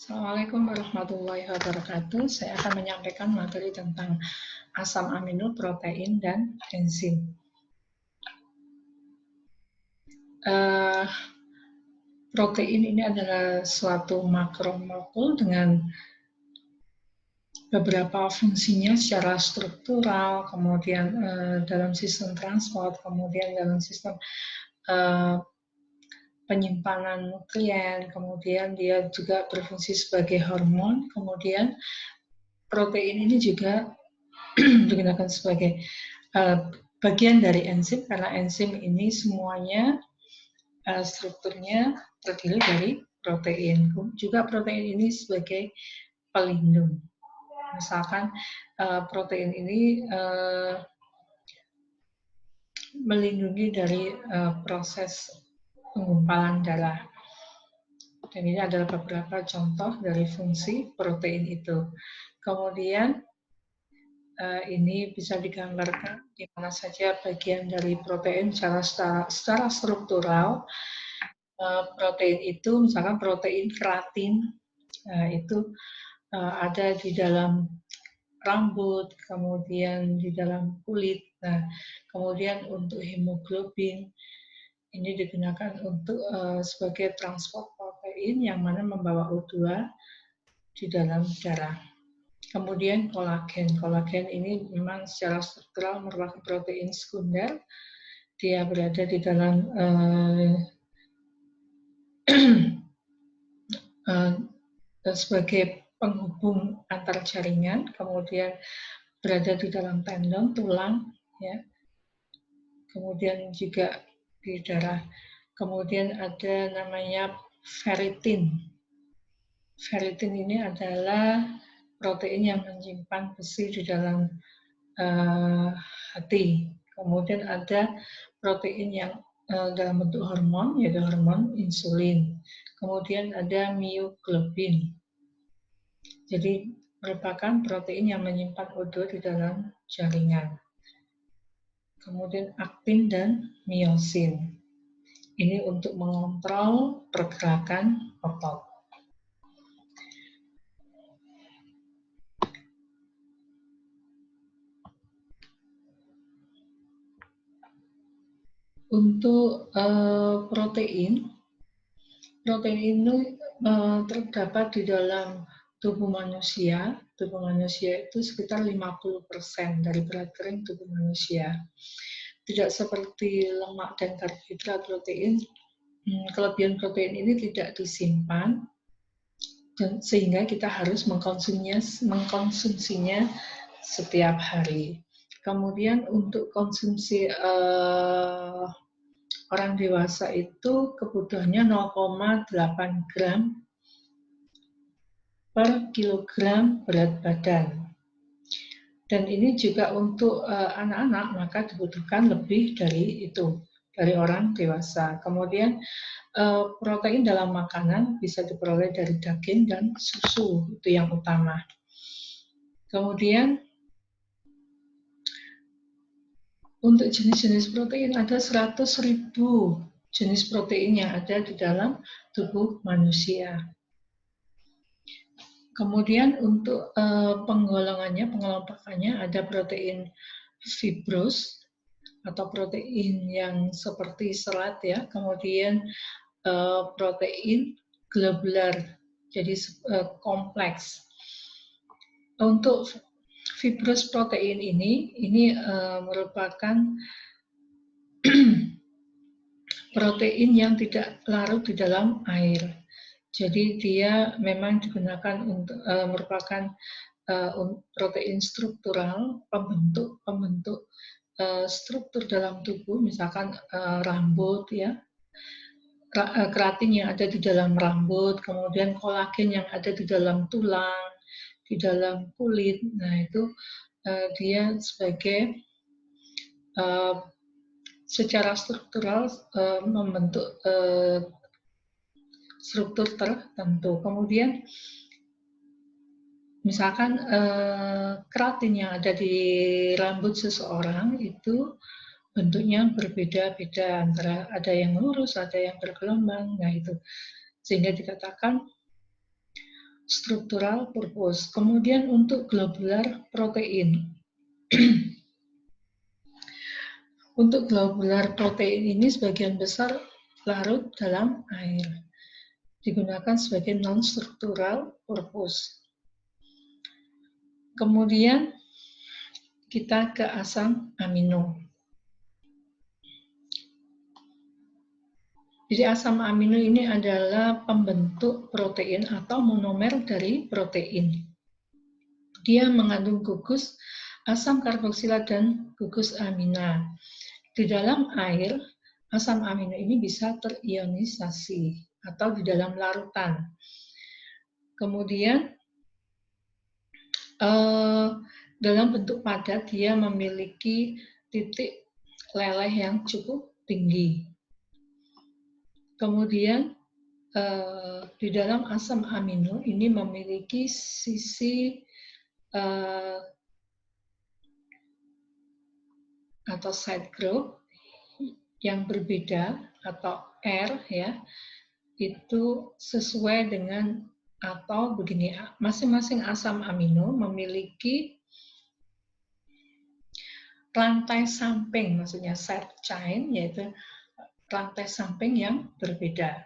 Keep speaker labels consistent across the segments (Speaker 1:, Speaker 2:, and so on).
Speaker 1: Assalamualaikum warahmatullahi wabarakatuh. Saya akan menyampaikan materi tentang asam amino, protein, dan enzim. Protein ini adalah suatu makromolekul dengan beberapa fungsinya secara struktural, kemudian dalam sistem transport, kemudian dalam sistem penyimpanan nutrien, kemudian dia juga berfungsi sebagai hormon, kemudian protein ini juga digunakan sebagai bagian dari enzim, karena enzim ini semuanya strukturnya terdiri dari protein. Juga protein ini sebagai pelindung. Misalkan protein ini melindungi dari proses penggumpalan darah. Dan ini adalah beberapa contoh dari fungsi protein itu. Kemudian ini bisa digambarkan di mana saja bagian dari protein secara struktural. Protein itu, misalkan protein keratin, itu ada di dalam rambut, kemudian di dalam kulit. Nah, kemudian untuk hemoglobin, ini digunakan untuk sebagai transport protein yang mana membawa O2 di dalam darah. Kemudian kolagen ini memang secara struktural merupakan protein sekunder. Dia berada di dalam sebagai penghubung antar jaringan, kemudian berada di dalam tendon, tulang, ya. Kemudian juga di darah. Kemudian ada namanya ferritin. Ferritin ini adalah protein yang menyimpan besi di dalam hati. Kemudian ada protein yang dalam bentuk hormon, yaitu hormon insulin. Kemudian ada myoglobin. Jadi merupakan protein yang menyimpan O2 di dalam jaringan. Kemudian aktin dan miosin. Ini untuk mengontrol pergerakan otot. Untuk protein ini terdapat di dalam tubuh manusia. Tubuh manusia itu sekitar 50% dari berat kering tubuh manusia. Tidak seperti lemak dan karbohidrat, protein, kelebihan protein ini tidak disimpan, dan sehingga kita harus mengkonsumsinya setiap hari. Kemudian untuk konsumsi orang dewasa itu kebutuhannya 0,8 gram per kilogram berat badan. Dan ini juga untuk anak-anak maka dibutuhkan lebih dari itu, dari orang dewasa. Kemudian protein dalam makanan bisa diperoleh dari daging dan susu, itu yang utama. Kemudian untuk jenis-jenis protein ada 100.000 jenis protein yang ada di dalam tubuh manusia. Kemudian untuk pengelompokannya ada protein fibrous atau protein yang seperti serat, ya. Kemudian protein globular, jadi kompleks. Untuk fibrous protein ini merupakan protein yang tidak larut di dalam air. Jadi dia memang digunakan untuk merupakan protein struktural, pembentuk struktur dalam tubuh, misalkan rambut, ya, keratin yang ada di dalam rambut, kemudian kolagen yang ada di dalam tulang, di dalam kulit. Nah, itu dia sebagai secara struktural membentuk struktur tertentu. Kemudian misalkan keratin yang ada di rambut seseorang itu bentuknya berbeda-beda, antara ada yang lurus, ada yang bergelombang. Nah, itu sehingga dikatakan struktural, purpose. Kemudian untuk globular protein. Untuk globular protein ini sebagian besar larut dalam air. Digunakan sebagai non-struktural purpose. Kemudian kita ke asam amino. Jadi asam amino ini adalah pembentuk protein atau monomer dari protein. Dia mengandung gugus asam karboksilat dan gugus amina. Di dalam air, asam amino ini bisa terionisasi atau di dalam larutan. Kemudian dalam bentuk padat dia memiliki titik leleh yang cukup tinggi. Kemudian di dalam asam amino ini memiliki sisi atau side group yang berbeda atau R ya, itu sesuai dengan atau begini, masing-masing asam amino memiliki rantai samping, maksudnya side chain, yaitu rantai samping yang berbeda.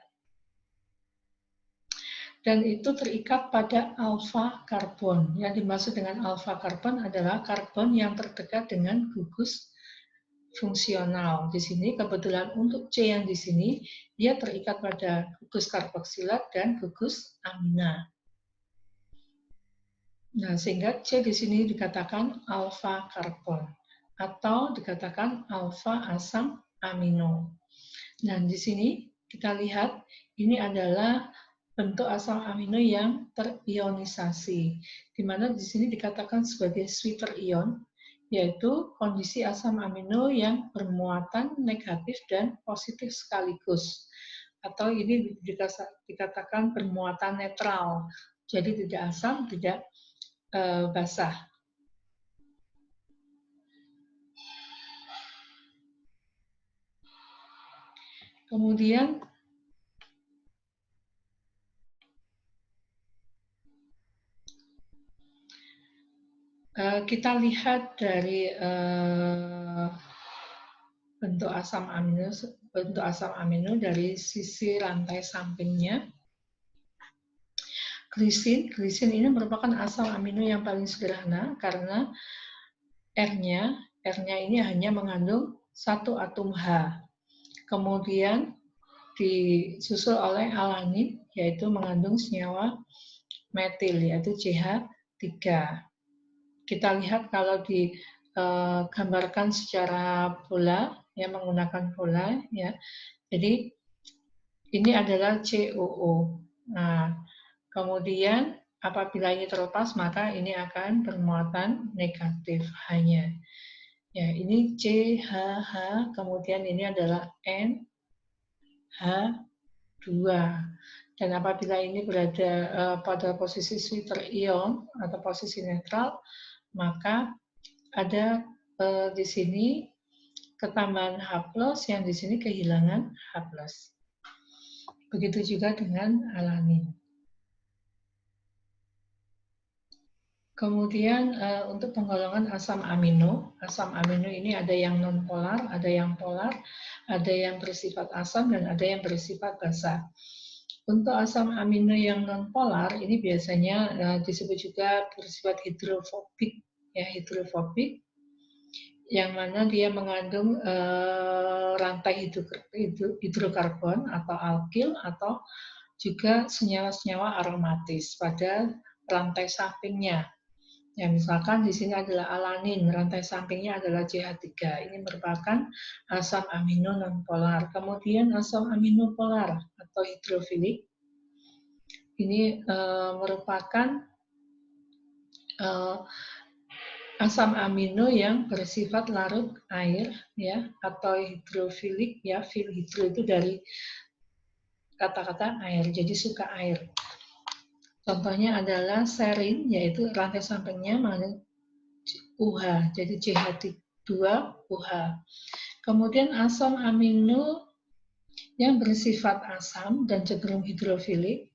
Speaker 1: Dan itu terikat pada alfa karbon. Yang dimaksud dengan alfa karbon adalah karbon yang terdekat dengan gugus fungsional. Di sini kebetulan untuk C yang di sini dia terikat pada gugus karboksilat dan gugus amina. Nah, sehingga C di sini dikatakan alfa karbon atau dikatakan alfa asam amino. Dan di sini kita lihat ini adalah bentuk asam amino yang terionisasi, di mana di sini dikatakan sebagai sweeter ion, yaitu kondisi asam amino yang bermuatan negatif dan positif sekaligus. Atau ini dikatakan bermuatan netral, jadi tidak asam, tidak basah. Kemudian kita lihat dari bentuk asam amino dari sisi rantai sampingnya. Glisin ini merupakan asam amino yang paling sederhana karena R-nya ini hanya mengandung satu atom H. Kemudian disusul oleh alanin, yaitu mengandung senyawa metil, yaitu CH3. Kita lihat kalau digambarkan secara pola, ya menggunakan pola, ya. Jadi ini adalah COO. Nah, kemudian apabila ini terlepas, maka ini akan bermuatan negatif hanya. Ya, ini CHH, kemudian ini adalah NH2. Dan apabila ini berada pada posisi sweeter ion atau posisi netral, maka ada di sini ketambahan H+, yang di sini kehilangan H+. Begitu juga dengan alanin. Kemudian untuk penggolongan asam amino ini ada yang non-polar, ada yang polar, ada yang bersifat asam, dan ada yang bersifat basa. Untuk asam amino yang non-polar ini biasanya disebut juga bersifat hidrofobik, ya hidrofobik, yang mana dia mengandung rantai hidrokarbon atau alkil atau juga senyawa-senyawa aromatis pada rantai sampingnya. Ya, misalkan di sini adalah alanin, rantai sampingnya adalah CH3. Ini merupakan asam amino non-polar. Kemudian asam amino polar atau hidrofilik. Ini merupakan asam amino yang bersifat larut air, ya, atau hidrofilik, ya, fil hidro itu dari kata-kata air, jadi suka air. Contohnya adalah serin, yaitu rantai sampingnya mengandung UH, jadi CH2OH. Kemudian asam amino yang bersifat asam dan cenderung hidrofilik,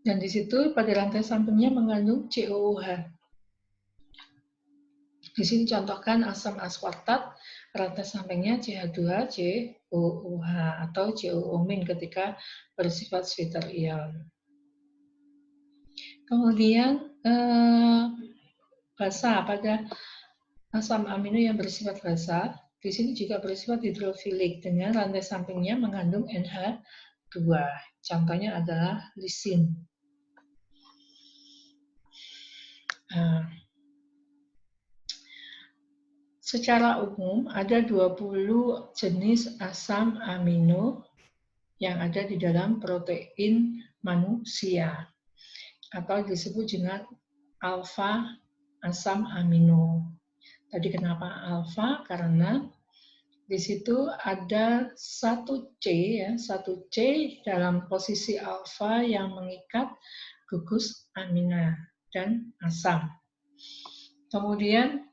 Speaker 1: Dan di situ pada rantai sampingnya mengandung COOH. Di sini contohkan asam aspartat, rantai sampingnya CH2COOH atau COO- ketika bersifat sweeter ion. Kemudian basa pada asam amino yang bersifat basa, di sini juga bersifat hidrofilik dengan rantai sampingnya mengandung NH2. Contohnya adalah lisin. Secara umum ada 20 jenis asam amino yang ada di dalam protein manusia atau disebut dengan alfa asam amino. Tadi kenapa alfa? Karena di situ ada satu C dalam posisi alfa yang mengikat gugus amina dan asam. Kemudian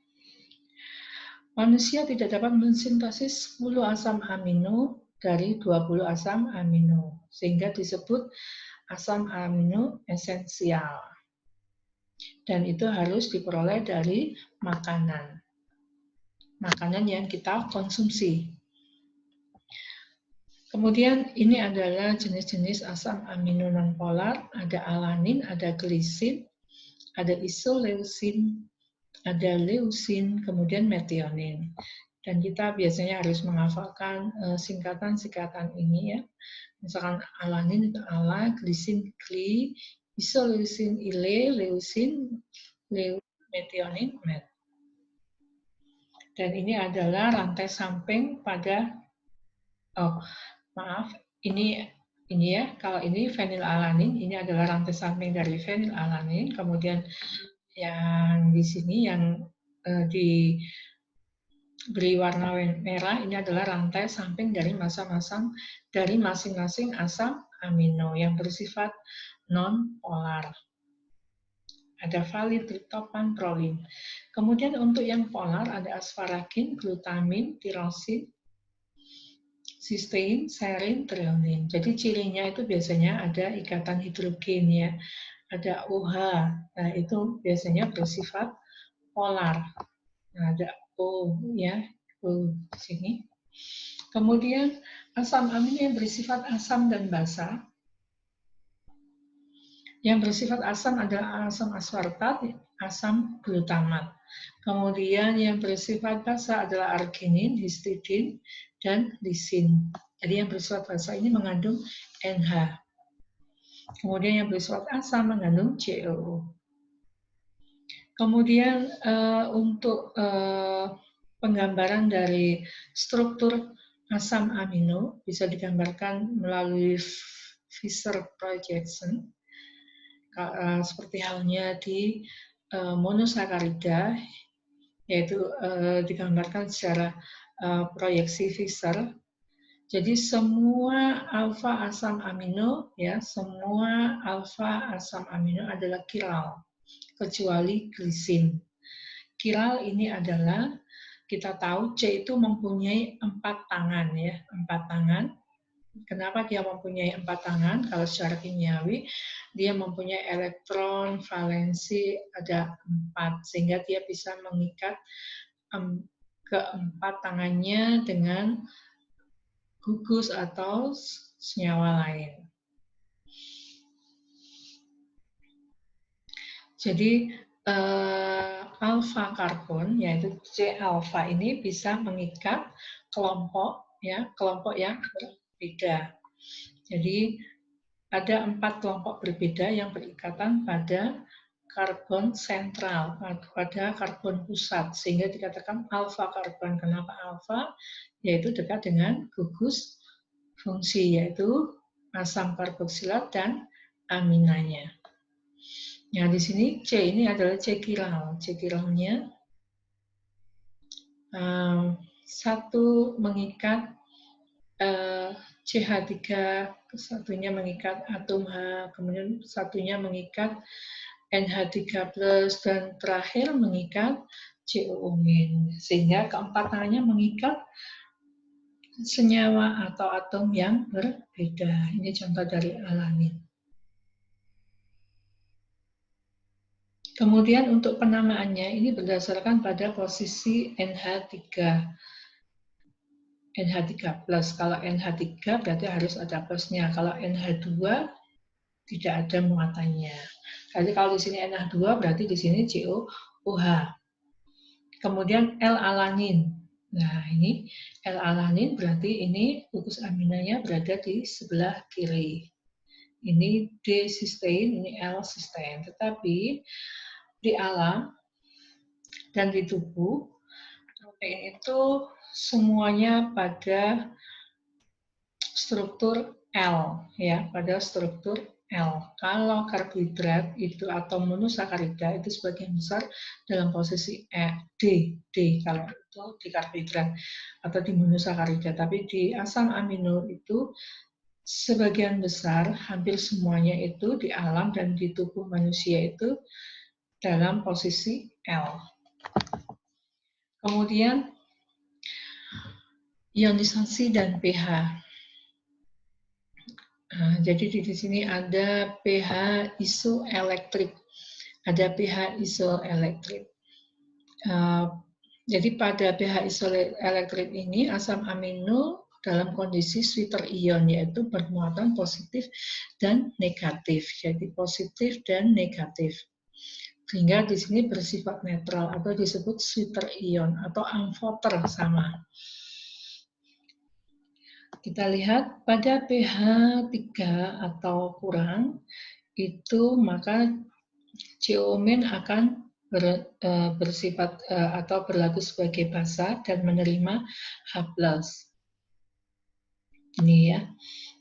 Speaker 1: manusia tidak dapat mensintesis 10 asam amino dari 20 asam amino, sehingga disebut asam amino esensial. Dan itu harus diperoleh dari makanan. Makanan yang kita konsumsi. Kemudian ini adalah jenis-jenis asam amino nonpolar, ada alanin, ada glisin, ada isoleusin, ada leusin, kemudian metionin. Dan kita biasanya harus menghafalkan singkatan-singkatan ini ya. Misalkan alanin itu ala, glisin gli, isoleusin ile, leusin metionin met. Dan ini adalah rantai samping pada ini ya, kalau ini fenilalanin, ini adalah rantai samping dari fenilalanin, kemudian yang di sini yang diberi warna merah ini adalah rantai samping dari masing-masing asam amino yang bersifat non-polar. Ada valin, triptofan, prolin. Kemudian untuk yang polar ada asparagin, glutamin, tirosin, sistein, serin, treonin. Jadi cirinya itu biasanya ada ikatan hidrogen ya. Ada OH, nah itu biasanya bersifat polar. Nah, ada O ya, O di sini. Kemudian asam amino yang bersifat asam dan basa. Yang bersifat asam adalah asam aspartat, asam glutamat. Kemudian yang bersifat basa adalah arginin, histidin, dan lisin. Jadi yang bersifat basa ini mengandung NH. Kemudian yang bersifat asam mengandung COO. Kemudian untuk penggambaran dari struktur asam amino bisa digambarkan melalui Fischer projection, seperti halnya di monosakarida, yaitu digambarkan secara proyeksi Fischer. Jadi semua alfa asam amino ya, semua alfa asam amino adalah kiral kecuali glisin. Kiral ini adalah kita tahu C itu mempunyai 4 tangan ya, 4 tangan. Kenapa dia mempunyai 4 tangan? Kalau secara kimiawi dia mempunyai elektron valensi ada 4 sehingga dia bisa mengikat keempat tangannya dengan gugus atau senyawa lain. Jadi alfa karbon yaitu C alfa ini bisa mengikat kelompok ya, kelompok yang berbeda. Jadi ada 4 kelompok berbeda yang berikatan pada karbon sentral, pada karbon pusat, sehingga dikatakan alfa karbon. Kenapa alfa? Yaitu dekat dengan gugus fungsi, yaitu asam karboksilat dan aminanya. Nah, di sini C ini adalah C kiral. C kiralnya satu mengikat CH3, satunya mengikat atom H, kemudian satunya mengikat NH3+, dan terakhir mengikat COO-. Sehingga keempat tangannya mengikat senyawa atau atom yang berbeda. Ini contoh dari alanin. Kemudian untuk penamaannya ini berdasarkan pada posisi NH3. NH3+. Kalau NH3 berarti harus ada plusnya. Kalau NH2 tidak ada muatannya. Jadi kalau di sini NH2 berarti di sini COOH. Kemudian L-alanin. Nah, ini L-alanin berarti ini gugus aminanya berada di sebelah kiri. Ini D-cysteine, ini L-cysteine. Tetapi di alam dan di tubuh, protein itu semuanya pada struktur L, ya, pada struktur L. Kalau karbohidrat itu atau monosakarida itu sebagian besar dalam posisi D kalau itu di karbohidrat atau di monosakarida. Tapi di asam amino itu sebagian besar, hampir semuanya itu di alam dan di tubuh manusia itu dalam posisi L. Kemudian ionisasi dan pH. Nah, jadi di sini ada pH isoelektrik, ada pH isoelektrik. Jadi pada pH isoelektrik ini asam amino dalam kondisi sweeter ion, yaitu bermuatan positif dan negatif. Jadi positif dan negatif. Sehingga di sini bersifat netral atau disebut sweeter ion atau amfoter sama. Kita lihat pada pH 3 atau kurang, itu maka COMin akan bersifat atau berlaku sebagai basa dan menerima H+. Ini ya.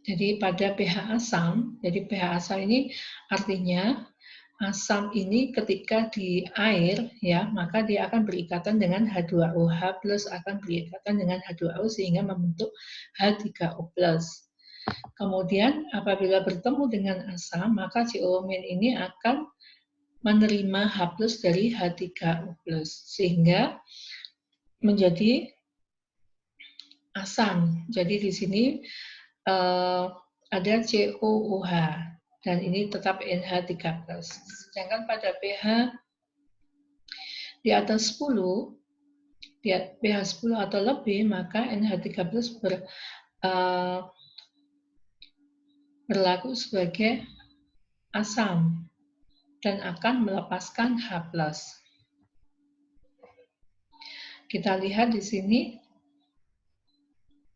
Speaker 1: Jadi pada pH asam, jadi pH asam ini artinya asam ini ketika di air ya, maka dia akan berikatan dengan H2O. H+ akan berikatan dengan H2O sehingga membentuk H3O+. Kemudian apabila bertemu dengan asam, maka COMin ini akan menerima H+ dari H3O+, sehingga menjadi asam. Jadi di sini ada COOH dan ini tetap NH3+. Sedangkan pada pH di atas 10, di pH 10 atau lebih, maka NH3+ berlaku sebagai asam dan akan melepaskan H+. Kita lihat di sini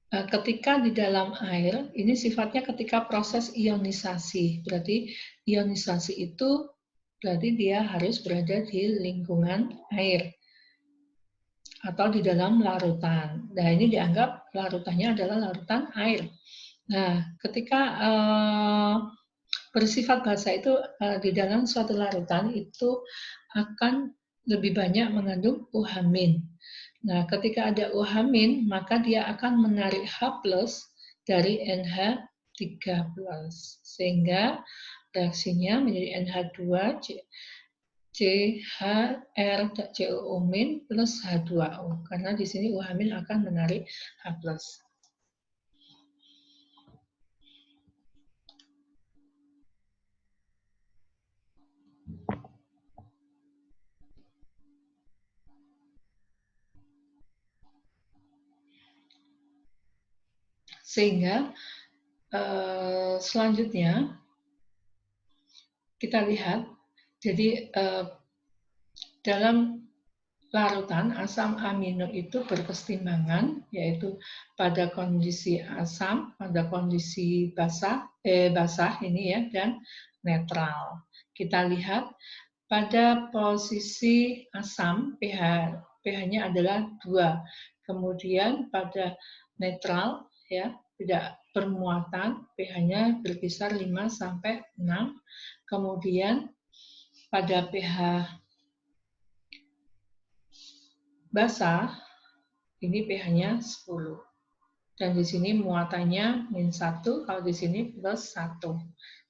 Speaker 1: ketika di dalam air, ini sifatnya ketika proses ionisasi. Berarti ionisasi itu berarti dia harus berada di lingkungan air atau di dalam larutan. Nah, ini dianggap larutannya adalah larutan air. Nah, ketika bersifat basa itu di dalam suatu larutan itu akan lebih banyak mengandung UH-. Nah, ketika ada UH-, maka dia akan menarik H+ dari NH3+. Sehingga reaksinya menjadi NH2 CHR COO- plus H2O. Karena di sini UH- akan menarik H+. Sehingga selanjutnya kita lihat, jadi dalam larutan asam amino itu berkesetimbangan, yaitu pada kondisi asam, pada kondisi basah ini ya, dan netral. Kita lihat pada posisi asam pH-nya adalah 2. Kemudian pada netral ya, tidak bermuatan, pH-nya berkisar 5 sampai 6. Kemudian pada pH basah ini pH-nya 10. Dan di sini muatannya -1, kalau di sini +1.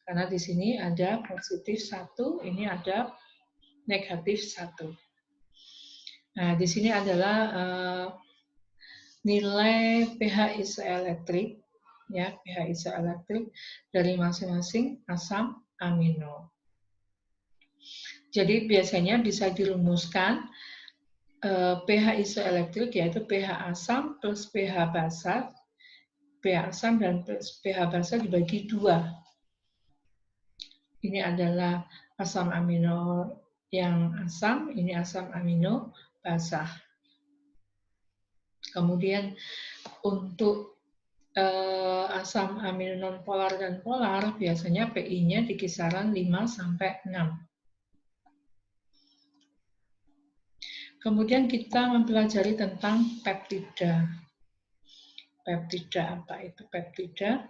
Speaker 1: Karena di sini ada positif 1, ini ada negatif 1. Nah, di sini adalah nilai pH isoelektrik, ya, pH isoelektrik dari masing-masing asam amino. Jadi biasanya bisa dirumuskan pH isoelektrik yaitu pH asam plus pH basa, pH asam dan pH basa dibagi 2. Ini adalah asam amino yang asam, ini asam amino basa. Kemudian untuk asam amino nonpolar dan polar biasanya PI-nya di kisaran 5 sampai 6. Kemudian kita mempelajari tentang peptida. Peptida, apa itu peptida?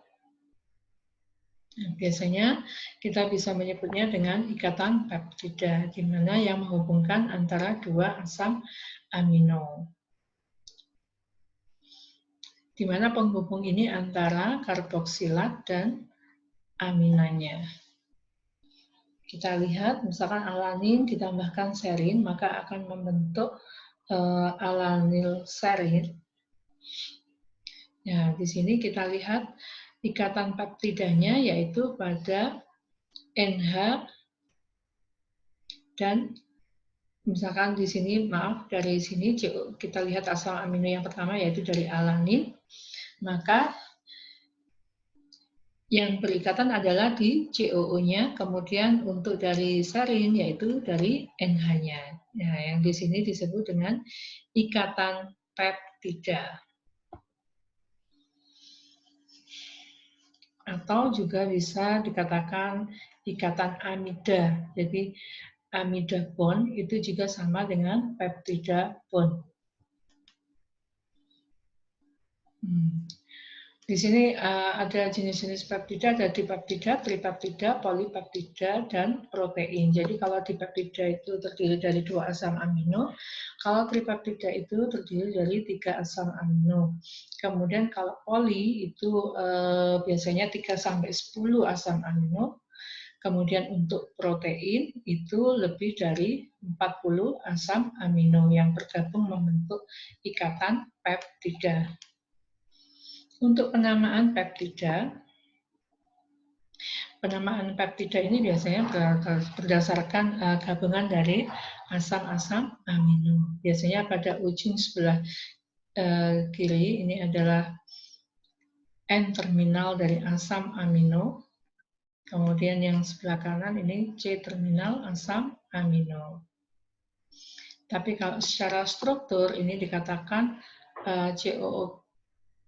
Speaker 1: Nah, biasanya kita bisa menyebutnya dengan ikatan peptida, di mana yang menghubungkan antara dua asam amino. Di mana penghubung ini antara karboksilat dan aminanya. Kita lihat, misalkan alanin ditambahkan serin, maka akan membentuk alanil serin. Ya, di sini kita lihat ikatan peptidanya yaitu pada NH dan misalkan di sini, maaf, dari sini kita lihat asam amino yang pertama yaitu dari alanin, maka yang berikatan adalah di COO-nya, kemudian untuk dari serin yaitu dari NH-nya. Nah, yang di sini disebut dengan ikatan peptida. Atau juga bisa dikatakan ikatan amida. Jadi amida bond itu juga sama dengan peptida bond. Di sini ada jenis-jenis peptida, ada dipeptida, tripeptida, polipeptida, dan protein. Jadi kalau dipeptida itu terdiri dari 2 asam amino, kalau tripeptida itu terdiri dari 3 asam amino. Kemudian kalau poli itu biasanya 3 sampai 10 asam amino. Kemudian untuk protein itu lebih dari 40 asam amino yang bergabung membentuk ikatan peptida. Untuk penamaan peptida ini biasanya berdasarkan gabungan dari asam-asam amino. Biasanya pada ujung sebelah kiri ini adalah N-terminal dari asam amino. Kemudian yang sebelah kanan ini C-terminal asam amino. Tapi kalau secara struktur ini dikatakan COO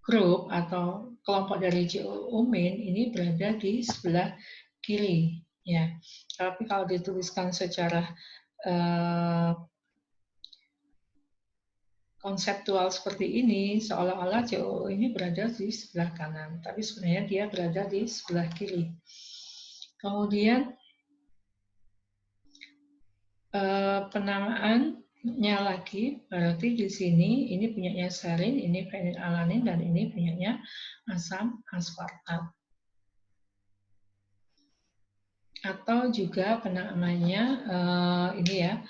Speaker 1: group atau kelompok dari COO main ini berada di sebelah kiri, ya. Tapi kalau dituliskan secara konseptual seperti ini, seolah-olah COO ini berada di sebelah kanan, tapi sebenarnya dia berada di sebelah kiri. Kemudian penamaannya lagi, berarti di sini ini punyanya serin, ini fenilalanin, dan ini punyanya asam aspartat. Atau juga penamanya ini ya.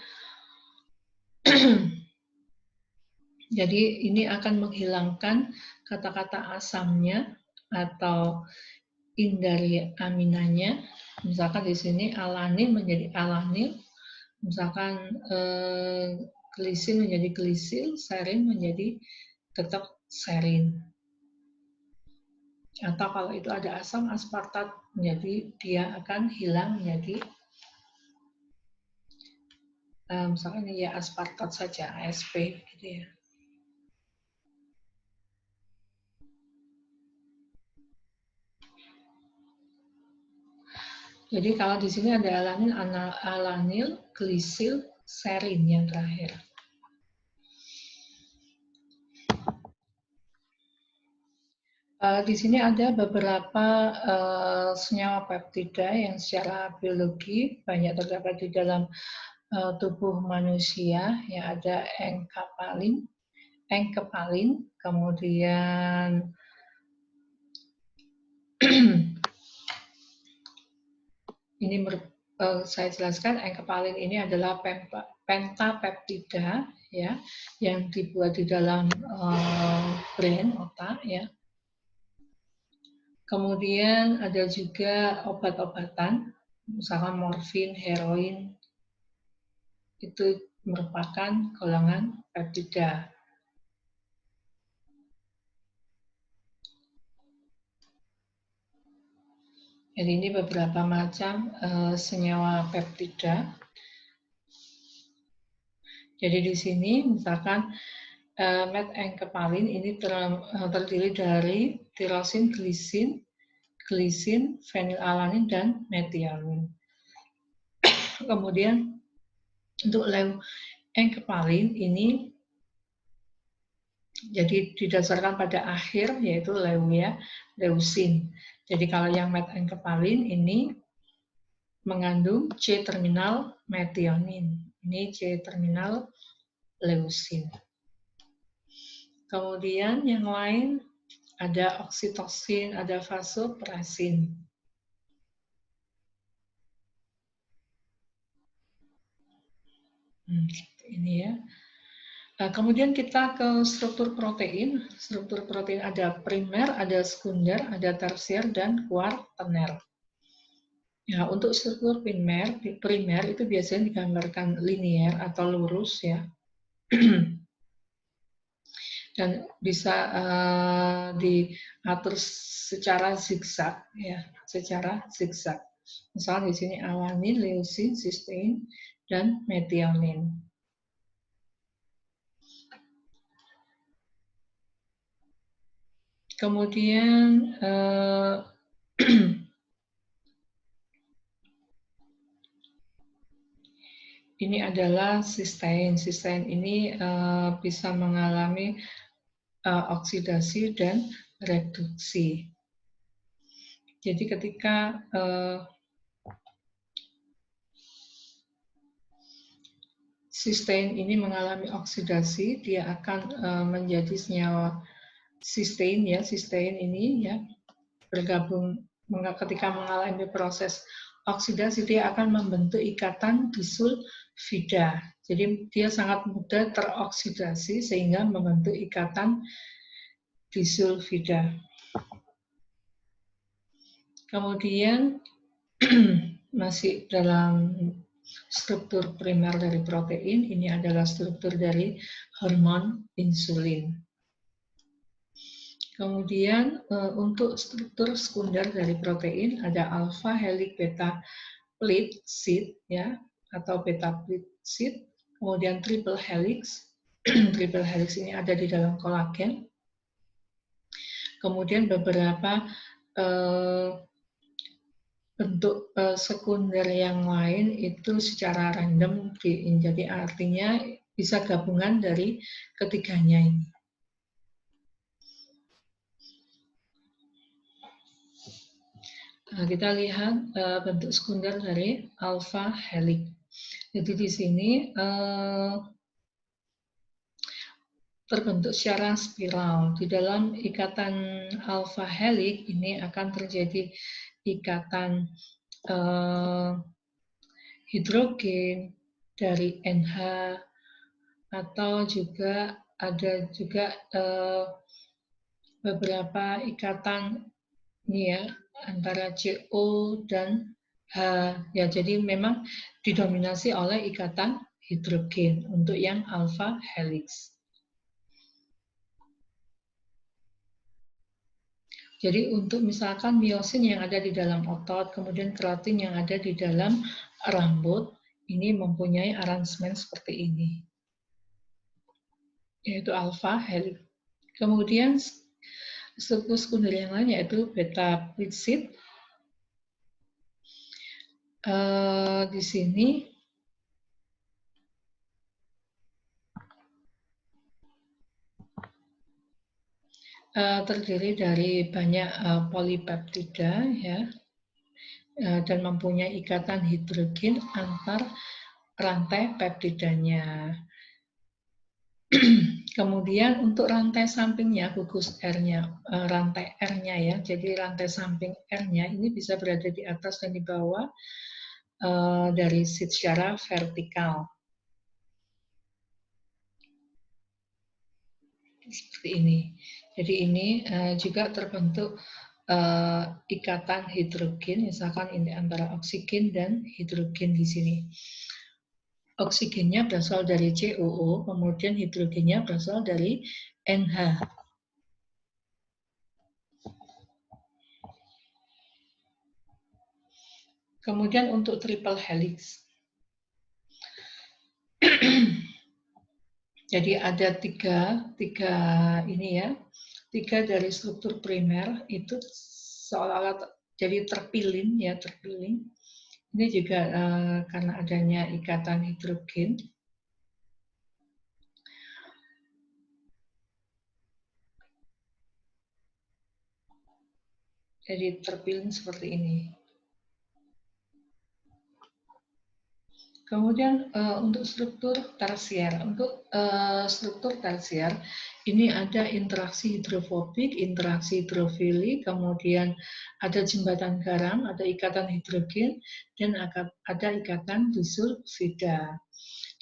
Speaker 1: Jadi ini akan menghilangkan kata-kata asamnya atau in dari aminanya. Misalkan di sini alanin menjadi alanil, misalkan glisil menjadi glisil, serin menjadi tetap serin. Atau kalau itu ada asam aspartat, jadi dia akan hilang menjadi misalkan ini ya aspartat saja, ASP gitu ya. Jadi kalau di sini ada alanin, alanil, glisil, serin yang terakhir. Di sini ada beberapa senyawa peptida yang secara biologi banyak terdapat di dalam tubuh manusia. Ya, ada enkepalin, kemudian ini saya jelaskan, enkepalin ini adalah pentapeptida ya, yang dibuat di dalam brain, otak ya. Kemudian ada juga obat-obatan, misalkan morfin, heroin, itu merupakan golongan peptida. Jadi ini beberapa macam senyawa peptida. Jadi di sini misalkan metenkepalin ini terdiri dari tirosin, glisin, fenilalanin, dan metiolin. Kemudian untuk leuenkepalin ini jadi didasarkan pada akhir yaitu leusin. Jadi kalau yang metenkepalin ini mengandung C terminal metionin. Ini C terminal leusin. Kemudian yang lain ada oksitosin, ada vasopresin. Ini ya. Nah, kemudian kita ke struktur protein. Struktur protein ada primer, ada sekunder, ada tersier, dan kuartener. Ya, untuk struktur primer itu biasanya digambarkan linier atau lurus ya. Dan bisa diatur secara zigzag ya, secara zigzag. Misalnya di sini alanin, leusin, cystein, dan metionin. Kemudian ini adalah cystein. Cystein ini bisa mengalami oksidasi dan reduksi. Jadi ketika cystein ini mengalami oksidasi, dia akan menjadi senyawa cystein ya. Cystein ini ya bergabung ketika mengalami proses oksidasi, dia akan membentuk ikatan disulfida. Jadi dia sangat mudah teroksidasi sehingga membentuk ikatan disulfida. Kemudian masih dalam struktur primer dari protein, ini adalah struktur dari hormon insulin. Kemudian untuk struktur sekunder dari protein ada alpha helix beta pleat sheet ya, atau beta pleat sheet, kemudian triple helix. Triple helix ini ada di dalam kolagen. Kemudian beberapa bentuk sekunder yang lain itu secara random, jadi artinya bisa gabungan dari ketiganya ini. Nah, kita lihat bentuk sekunder dari alpha helix. Jadi di sini terbentuk secara spiral. Di dalam ikatan alpha helix ini akan terjadi ikatan hidrogen dari NH, atau juga ada juga beberapa ikatan ini ya antara CO dan H ya. Jadi memang didominasi oleh ikatan hidrogen untuk yang alpha helix. Jadi untuk misalkan miosin yang ada di dalam otot, kemudian keratin yang ada di dalam rambut, ini mempunyai aransemen seperti ini, yaitu alpha helix. Kemudian struktur sekunder yang lain yaitu beta pleat sheet. Di sini terdiri dari banyak polipeptida ya, dan mempunyai ikatan hidrogen antar rantai peptidanya. Kemudian untuk rantai sampingnya, gugus R-nya, rantai R-nya ya, jadi rantai samping R-nya ini bisa berada di atas dan di bawah dari sheet secara vertikal. Seperti ini. Jadi ini juga terbentuk ikatan hidrogen, misalkan ini antara oksigen dan hidrogen di sini. Oksigennya berasal dari COO, kemudian hidrogennya berasal dari NH. Kemudian untuk triple helix. Jadi ada tiga ini ya, tiga dari struktur primer itu seolah-olah jadi terpilin ya, terpilin. Ini juga karena adanya ikatan hidrogen. Jadi terpilin seperti ini. Kemudian untuk struktur tersier, struktur tersier ini ada interaksi hidrofobik, interaksi hidrofilik, kemudian ada jembatan garam, ada ikatan hidrogen, dan ada ikatan disulfida.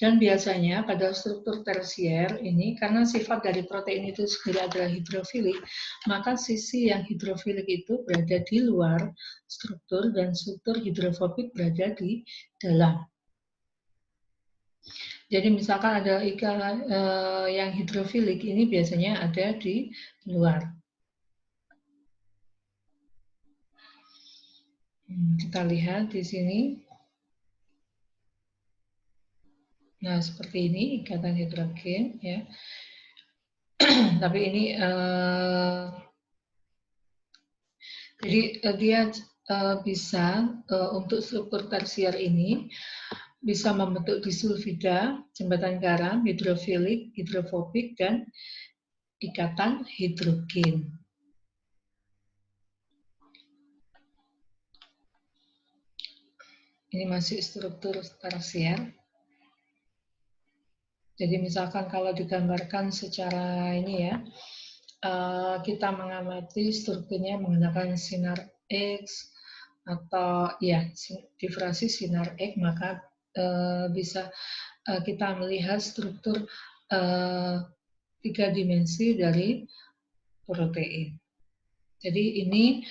Speaker 1: Dan biasanya pada struktur tersier ini, karena sifat dari protein itu sendiri adalah hidrofilik, maka sisi yang hidrofilik itu berada di luar struktur dan struktur hidrofobik berada di dalam. Jadi misalkan ada ikan yang hidrofilik ini biasanya ada di luar. Kita lihat di sini. Nah, seperti ini ikatan hidrogen ya. Tapi ini jadi dia bisa untuk struktur tersier ini bisa membentuk disulfida, jembatan garam, hidrofilik, hidrofobik, dan ikatan hidrogen. Ini masih struktur tersier. Jadi misalkan kalau digambarkan secara ini ya, kita mengamati strukturnya menggunakan sinar X atau ya difrasi sinar X, maka bisa kita melihat struktur tiga dimensi dari protein. Jadi ini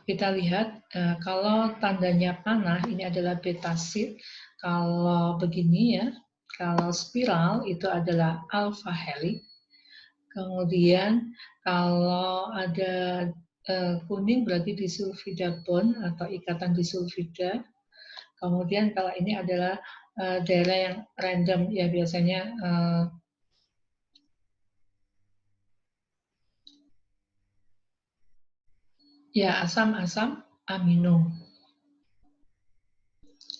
Speaker 1: kita lihat kalau tandanya panah ini adalah betasid, kalau begini ya, kalau spiral itu adalah alpha helix. Kemudian kalau ada kuning berarti disulfida bond atau ikatan disulfida. Kemudian kalau ini adalah daerah yang random ya biasanya ya asam-asam amino.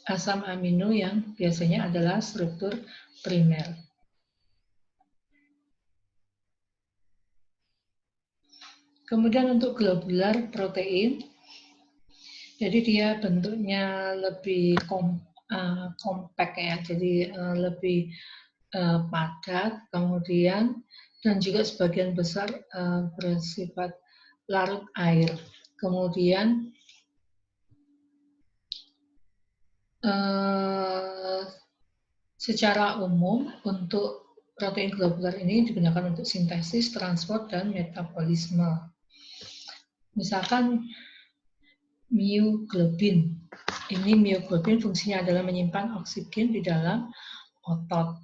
Speaker 1: Asam amino yang biasanya adalah struktur primer. Kemudian untuk globular protein, jadi dia bentuknya lebih kompak ya, jadi lebih padat, kemudian dan juga sebagian besar bersifat larut air. Kemudian secara umum untuk protein globular ini digunakan untuk sintesis, transport, dan metabolisme. Misalkan myoglobin. Ini myoglobin fungsinya adalah menyimpan oksigen di dalam otot.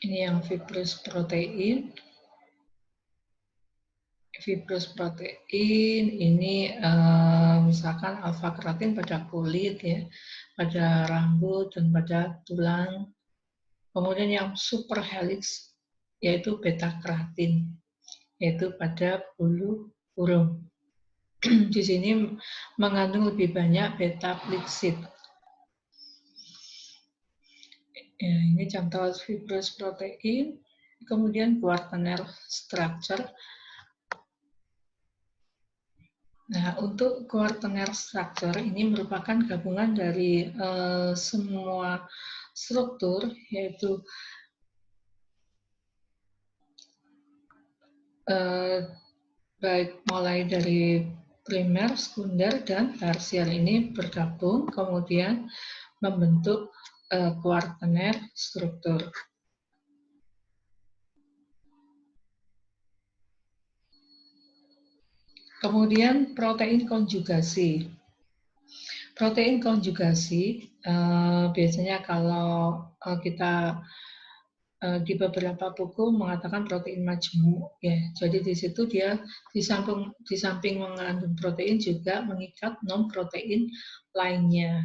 Speaker 1: Ini yang fibrous protein. Fibrous protein ini misalkan alfa keratin pada kulit ya, pada rambut dan pada tulang. Kemudian yang super helix yaitu beta keratin, yaitu pada bulu burung. Di sini mengandung lebih banyak beta plexid. Ya, ini contoh fibrous protein. Kemudian quaternary structure. Nah, untuk quaternary structure ini merupakan gabungan dari semua struktur, yaitu baik mulai dari primer, sekunder, dan tersier ini bergabung, kemudian membentuk quaternary struktur. Kemudian protein konjugasi. Protein konjugasi biasanya kalau kita di beberapa buku mengatakan protein majemuk ya. Jadi di situ dia di samping mengandung protein juga mengikat non protein lainnya.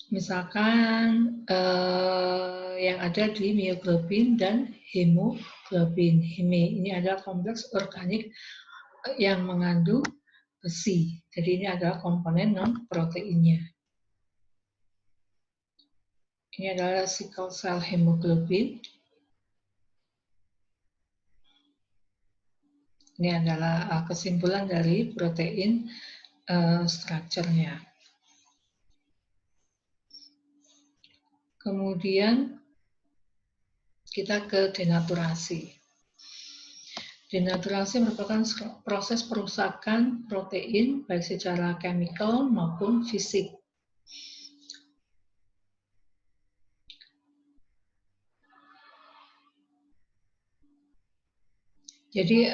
Speaker 1: Misalkan yang ada di mioglobin dan hemoglobin. Heme ini adalah kompleks organik yang mengandung besi. Jadi ini adalah komponen non proteinnya. Ini adalah sickle cell hemoglobin. Ini adalah kesimpulan dari protein structure-nya. Kemudian kita ke denaturasi. Denaturasi merupakan proses perusakan protein baik secara chemical maupun fisik. Jadi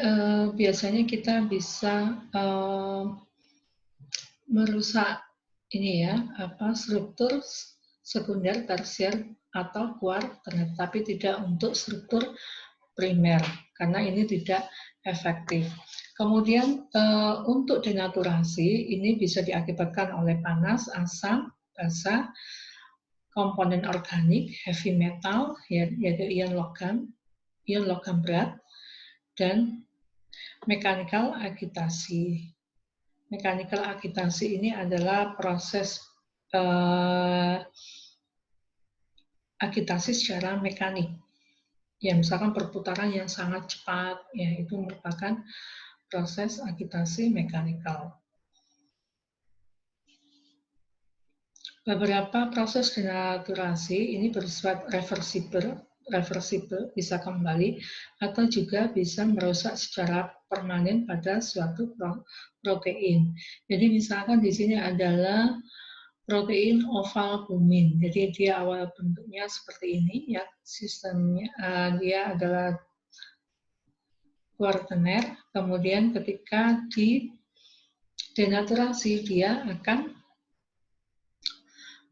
Speaker 1: biasanya kita bisa merusak ini ya struktur sekunder, tersier atau kuarter, tapi tidak untuk struktur primer karena ini tidak efektif. Kemudian untuk denaturasi ini bisa diakibatkan oleh panas, asam, basa, komponen organik, heavy metal yaitu ion logam berat, dan mechanical agitasi. Mechanical agitasi ini adalah proses agitasi secara mekanik. Ya, misalkan perputaran yang sangat cepat, ya itu merupakan proses agitasi mekanikal. Beberapa proses denaturasi ini bersifat reversible, bisa kembali atau juga bisa merusak secara permanen pada suatu protein. Jadi misalkan di sini adalah protein ovalbumin. Jadi dia awal bentuknya seperti ini ya, sistemnya dia adalah kuartener. Kemudian ketika di denaturasi dia akan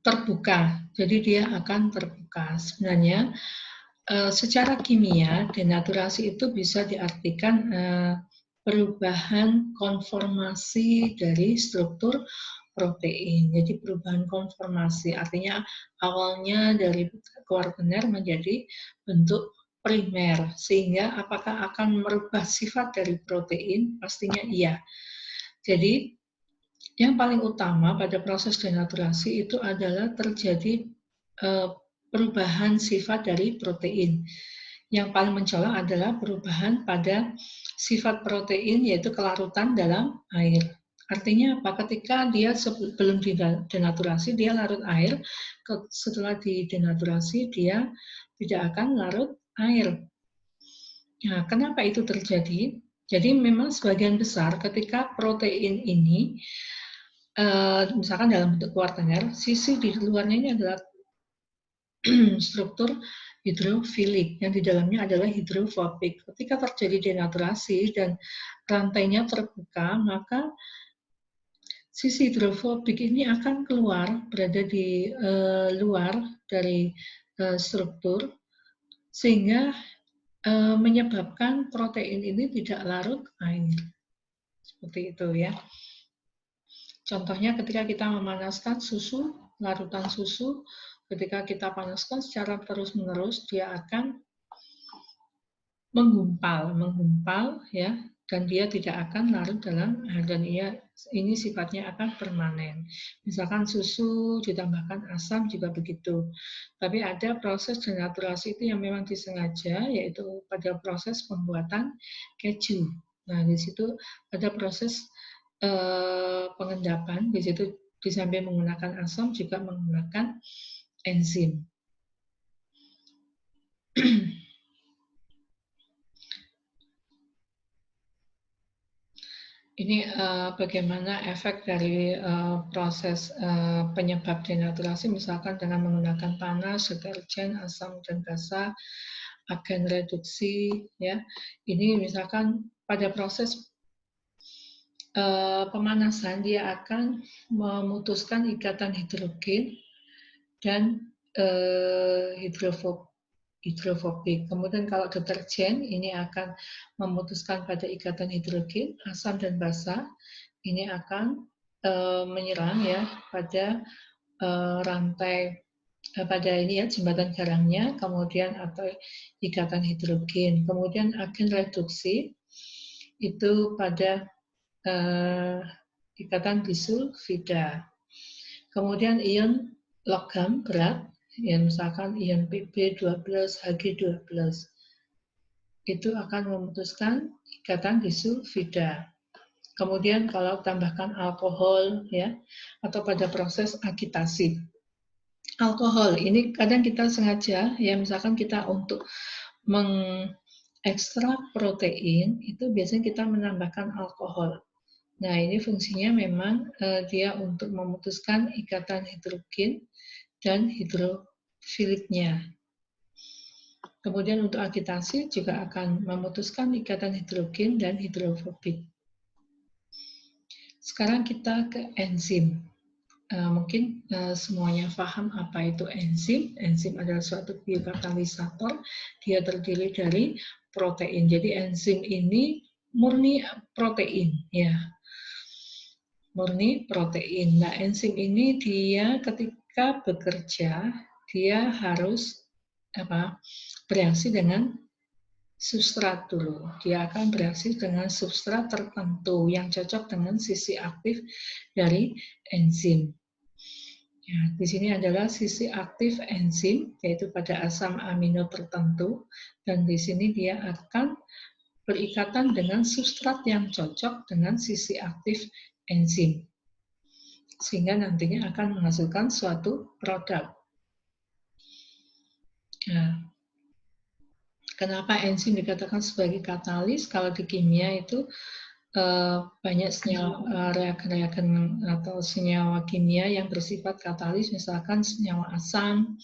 Speaker 1: terbuka. Jadi dia akan terbuka. Sebenarnya secara kimia denaturasi itu bisa diartikan perubahan konformasi dari struktur protein. Jadi perubahan konformasi artinya awalnya dari kuartener menjadi bentuk primer, sehingga apakah akan merubah sifat dari protein? Pastinya iya. Jadi yang paling utama pada proses denaturasi itu adalah terjadi perubahan sifat dari protein. Yang paling mencolok adalah perubahan pada sifat protein yaitu kelarutan dalam air. Artinya apa? Ketika dia sebelum denaturasi dia larut air, setelah didenaturasi dia tidak akan larut air. Nah, kenapa itu terjadi? Jadi memang sebagian besar ketika protein ini misalkan dalam bentuk kuartener, sisi di luarnya ini adalah struktur hidrofilik, yang di dalamnya adalah hidrofobik. Ketika terjadi denaturasi dan rantainya terbuka, maka sisi hidrofobik ini akan keluar, berada di luar dari struktur, sehingga menyebabkan protein ini tidak larut air. Seperti itu ya. Contohnya ketika kita memanaskan susu, larutan susu, ketika kita panaskan secara terus-menerus, dia akan menggumpal ya, dan dia tidak akan larut dalam air, dan ini sifatnya akan permanen. Misalkan susu ditambahkan asam juga begitu. Tapi ada proses denaturasi itu yang memang disengaja, yaitu pada proses pembuatan keju. Nah, di situ ada proses pengendapan, di situ di samping menggunakan asam juga menggunakan enzim. Ini bagaimana efek dari proses penyebab denaturasi, misalkan dengan menggunakan panas, deterjen, asam dan basa, agen reduksi, ya. Ini misalkan pada proses pemanasan dia akan memutuskan ikatan hidrogen dan hidrofobik. Kemudian kalau deterjen ini akan memutuskan pada ikatan hidrogen, asam dan basa. Ini akan menyerang ya pada rantai pada ini ya jembatan garangnya, kemudian atau ikatan hidrogen. Kemudian agen reduksi itu pada ikatan bisulfida. Kemudian ion logam berat, ya misalkan ion Pb12, Hg12, itu akan memutuskan ikatan bisulfida. Kemudian kalau tambahkan alkohol ya atau pada proses agitasi. Alkohol ini kadang kita sengaja ya misalkan kita untuk mengekstrak protein itu biasanya kita menambahkan alkohol. Nah, ini fungsinya memang dia untuk memutuskan ikatan hidrogen dan hidrofiliknya. Kemudian untuk agitasi juga akan memutuskan ikatan hidrogen dan hidrofobik. Sekarang kita ke enzim. Mungkin semuanya paham apa itu enzim. Enzim adalah suatu biokatalisator. Dia terdiri dari protein. Jadi enzim ini murni protein, ya. Murni protein. Nah, enzim ini dia ketika bekerja dia harus bereaksi dengan substrat dulu. Dia akan bereaksi dengan substrat tertentu yang cocok dengan sisi aktif dari enzim. Ya, di sini adalah sisi aktif enzim, yaitu pada asam amino tertentu, dan di sini dia akan berikatan dengan substrat yang cocok dengan sisi aktif enzim, sehingga nantinya akan menghasilkan suatu produk. Nah, kenapa enzim dikatakan sebagai katalis? Kalau di kimia itu banyak reagen-reagen atau senyawa kimia yang bersifat katalis, misalkan senyawa asam,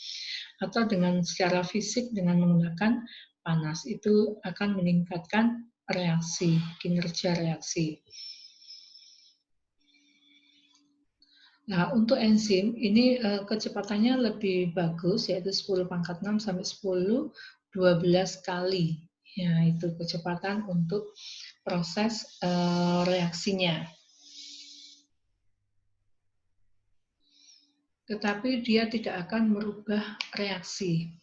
Speaker 1: atau dengan secara fisik dengan menggunakan panas, itu akan meningkatkan reaksi, kinerja reaksi. Nah, untuk enzim ini kecepatannya lebih bagus, yaitu 10⁻⁶ sampai 10⁻12 kali. Ya, itu kecepatan untuk proses reaksinya. Tetapi dia tidak akan merubah reaksi.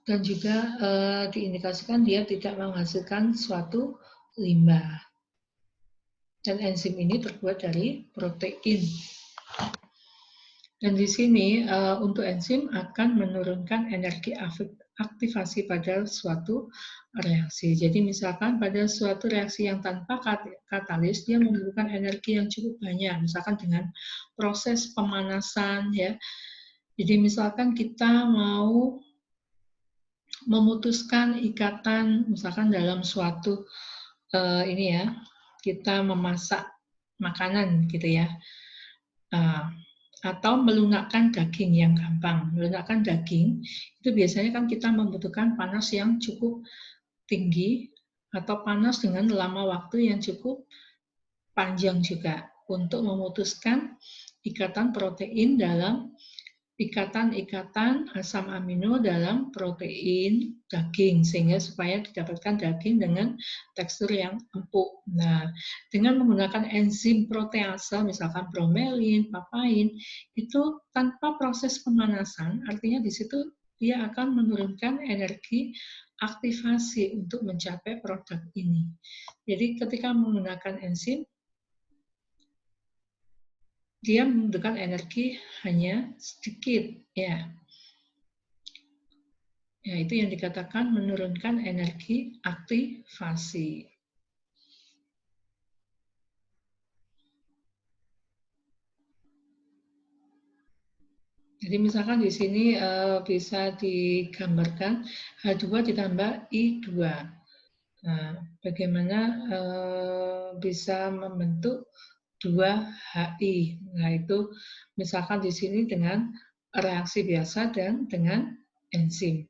Speaker 1: Dan juga diindikasikan dia tidak menghasilkan suatu limbah. Dan enzim ini terbuat dari protein. Dan di sini untuk enzim akan menurunkan energi aktivasi pada suatu reaksi. Jadi misalkan pada suatu reaksi yang tanpa katalis, dia memerlukan energi yang cukup banyak, misalkan dengan proses pemanasan, ya. Jadi misalkan kita mau memutuskan ikatan, misalkan dalam suatu ini ya, kita memasak makanan gitu ya, atau melunakkan daging yang gampang. Melunakkan daging itu biasanya kan kita membutuhkan panas yang cukup tinggi atau panas dengan lama waktu yang cukup panjang juga untuk memutuskan ikatan protein dalam ikatan-ikatan asam amino dalam protein daging, sehingga supaya didapatkan daging dengan tekstur yang empuk. Nah, dengan menggunakan enzim protease, misalkan bromelin, papain, itu tanpa proses pemanasan, artinya di situ dia akan menurunkan energi aktivasi untuk mencapai produk ini. Jadi ketika menggunakan enzim, dia membutuhkan energi hanya sedikit, ya. Ya, itu yang dikatakan menurunkan energi aktivasi. Jadi misalkan di sini bisa digambarkan H2 ditambah I2. Nah, bagaimana bisa membentuk 2HI. Nah, itu misalkan di sini dengan reaksi biasa dan dengan enzim.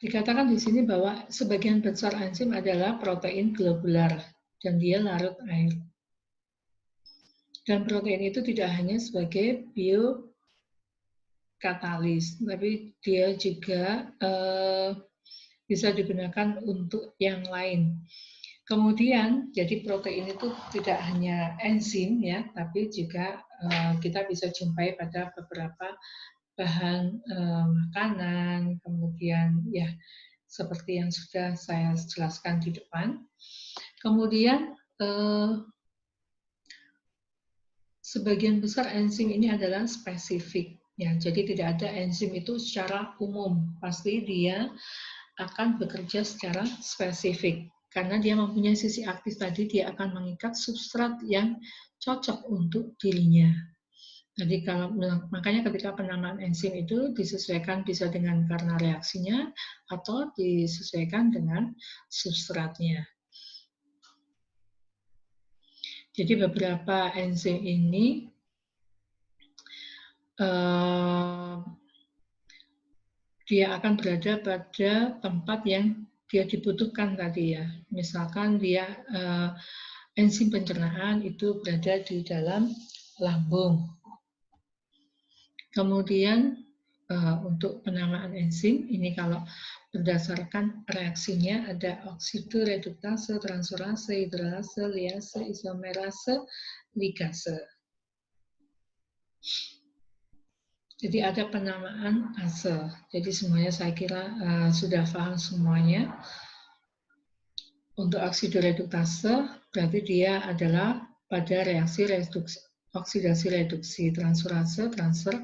Speaker 1: Dikatakan di sini bahwa sebagian besar enzim adalah protein globular dan dia larut air. Dan protein itu tidak hanya sebagai biokatalis, tapi dia juga bisa digunakan untuk yang lain. Kemudian, jadi protein itu tidak hanya enzim ya, tapi juga kita bisa jumpai pada beberapa bahan makanan, kemudian ya seperti yang sudah saya jelaskan di depan. Kemudian sebagian besar enzim ini adalah spesifik. Ya, jadi tidak ada enzim itu secara umum. Pasti dia akan bekerja secara spesifik. Karena dia mempunyai sisi aktif tadi, dia akan mengikat substrat yang cocok untuk dirinya. Jadi kalau makanya ketika penamaan enzim itu disesuaikan bisa dengan karena reaksinya atau disesuaikan dengan substratnya. Jadi beberapa enzim ini dia akan berada pada tempat yang dia dibutuhkan tadi ya. Misalkan dia enzim pencernaan itu berada di dalam lambung. Kemudian untuk penamaan enzim ini kalau berdasarkan reaksinya ada oksidoreduktase, transferase, hidrolase, liase, isomerase, ligase. Jadi ada penamaan ase. Jadi semuanya saya kira sudah paham semuanya. Untuk oksidoreduktase berarti dia adalah pada reaksi reduksi, oksidasi reduksi, transferase, transfer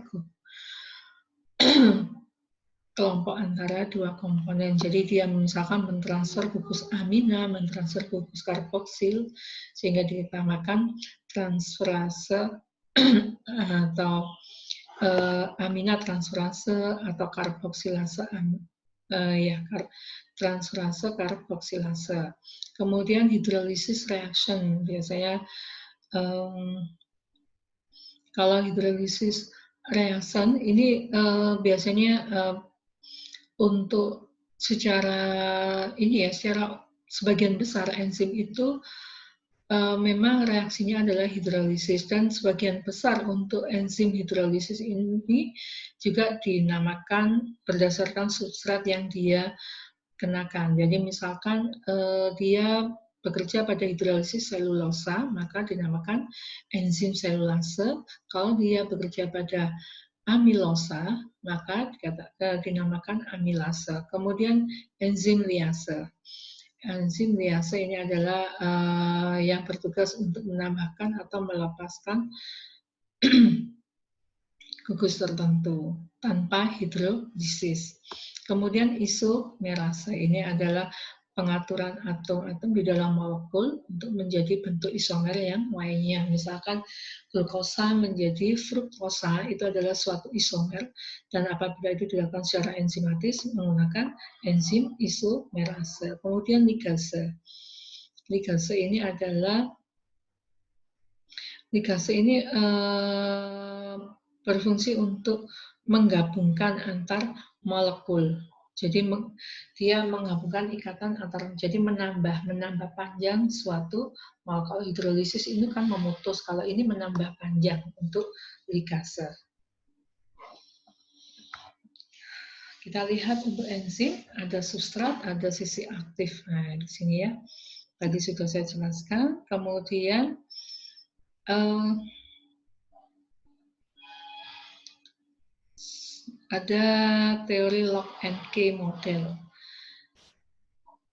Speaker 1: kelompok antara dua komponen. Jadi dia misalkan mentransfer gugus amina, mentransfer gugus karboksil, sehingga ditamakan transferase atau amina transferase atau karboksilase transferase karboksilase. Kemudian hidrolisis reaction biasanya kalau hidrolisis reaction ini biasanya untuk secara ini ya, secara sebagian besar enzim itu memang reaksinya adalah hidrolisis dan sebagian besar untuk enzim hidrolisis ini juga dinamakan berdasarkan substrat yang dia kenakan. Jadi misalkan dia bekerja pada hidrolisis selulosa, maka dinamakan enzim selulase. Kalau dia bekerja pada amilosa, maka dinamakan amilase. Kemudian enzim liase. Enzim liase ini adalah yang bertugas untuk menambahkan atau melepaskan gugus tertentu tanpa hidrolisis. Kemudian isomerase ini adalah pengaturan atom-atom di dalam molekul untuk menjadi bentuk isomer yang lainnya. Misalkan glukosa menjadi fruktosa itu adalah suatu isomer dan apabila itu dilakukan secara enzimatis menggunakan enzim isomerase. Kemudian ligase. Ligase ini adalah berfungsi untuk menggabungkan antar molekul. Jadi dia menggabungkan ikatan antar, jadi menambah panjang suatu molekul. Hidrolisis ini kan memutus, kalau ini menambah panjang untuk ligase. Kita lihat untuk enzim, ada substrat, ada sisi aktif. Nah, di sini ya, tadi sudah saya jelaskan. Kemudian ada teori lock and key model.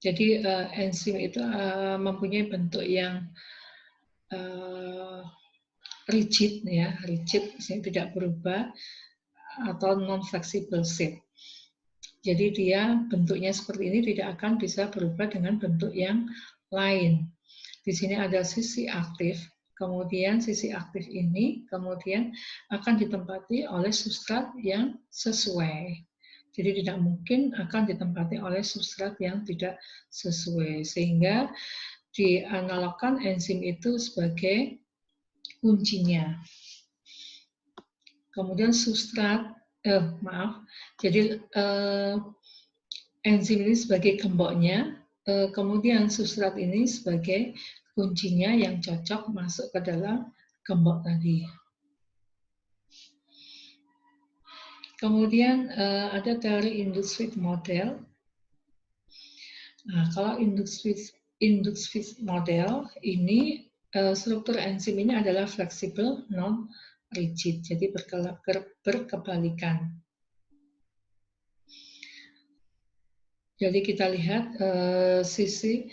Speaker 1: Jadi enzim itu mempunyai bentuk yang rigid, ya, rigid, tidak berubah atau non flexible shape. Jadi dia bentuknya seperti ini tidak akan bisa berubah dengan bentuk yang lain. Di sini ada sisi aktif. Kemudian sisi aktif ini kemudian akan ditempati oleh substrat yang sesuai. Jadi tidak mungkin akan ditempati oleh substrat yang tidak sesuai. Sehingga dianalogkan enzim itu sebagai kuncinya. Kemudian substrat, jadi enzim ini sebagai gemboknya, kemudian substrat ini sebagai kuncinya yang cocok masuk ke dalam gembok tadi. Kemudian ada teori induced Sweet model. Nah, kalau induced Sweet model ini struktur enzim ini adalah fleksibel, non rigid, jadi berkebalikan. Jadi kita lihat sisi